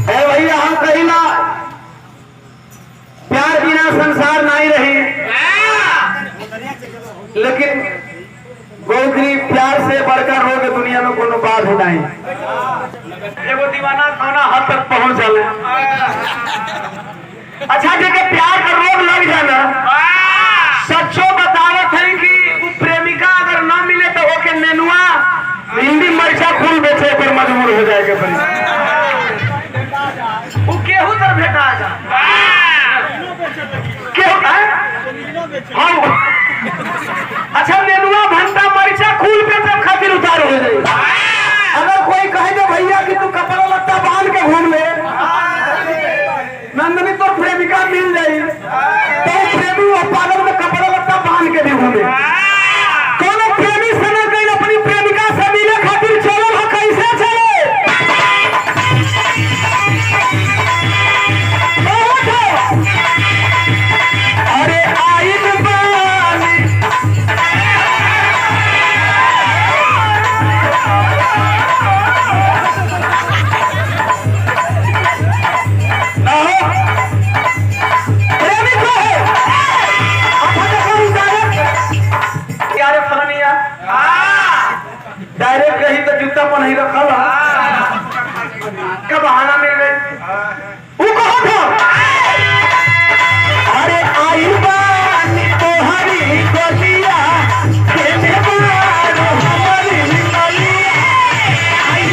भैया हम कही ना प्यार बिना संसार नहीं रही, लेकिन गोखरी प्यार से बढ़कर रोग दुनिया में कोनो बात नहीं। एगो दीवाना कौना हद तक पहुंच चले। अच्छा ठीक है, प्यार का रोग लग जाना सच्चो बतावत है कि वो प्रेमिका अगर ना मिले तो ओके नेनुआ हिंदी मरचा फूल बेचे पर मजबूर हो जाएगा। वो केहू तर भेटा जा केहू हाँ। अच्छा नेनुआ भंटा मरचा फूल पे तब खातिर उतार हो जाए। अगर कोई कहे तो भैया कि तू कपड़ा लत्ता बांध के घूम ले, नंदनी तो प्रेमिका मिल जाए तो प्रेमी और पागल में कपड़ा लत्ता बांध के भी घूमे। कोनो प्रेमी समय कहीं अपनी प्रेमिका से मिले खातिर चलो हो, कैसे चले? अरे आइन बानी डायरेक्ट रही तो जूता पर नहीं रखल का बहाना मिल गई। वो कहाँ था? अरे आई बानी तोहरी गोलिया खेले बारो हमारी गोलिया आई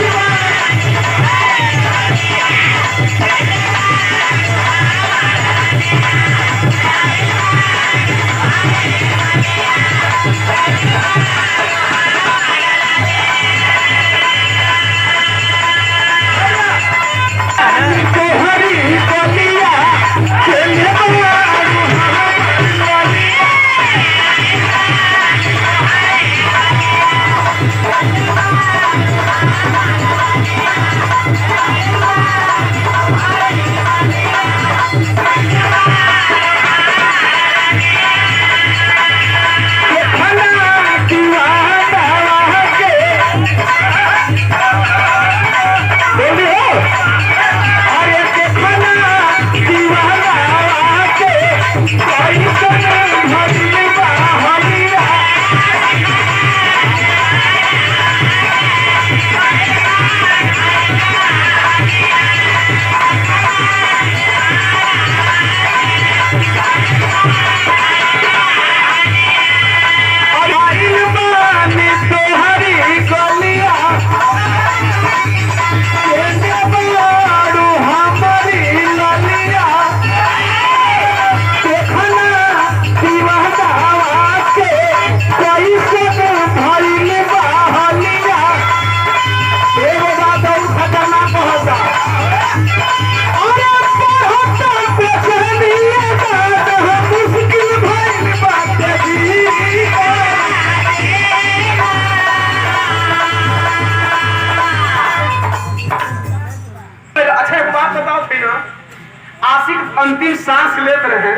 आशिक अंतिम सांस लेते रहे।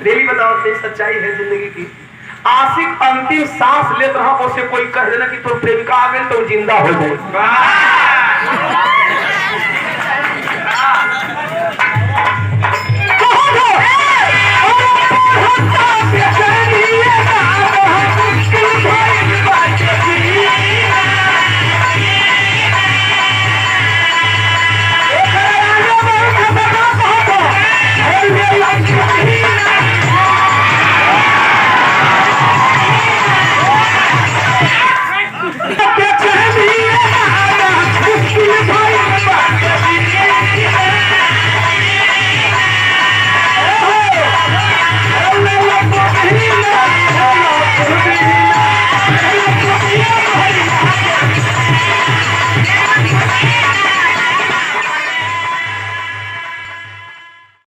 डेली बताओ सच्चाई है जिंदगी की। आशिक अंतिम सांस लेते रहा, उसे कोई कह देना कि तो प्रेमिका आ गई तो जिंदा हो जाए।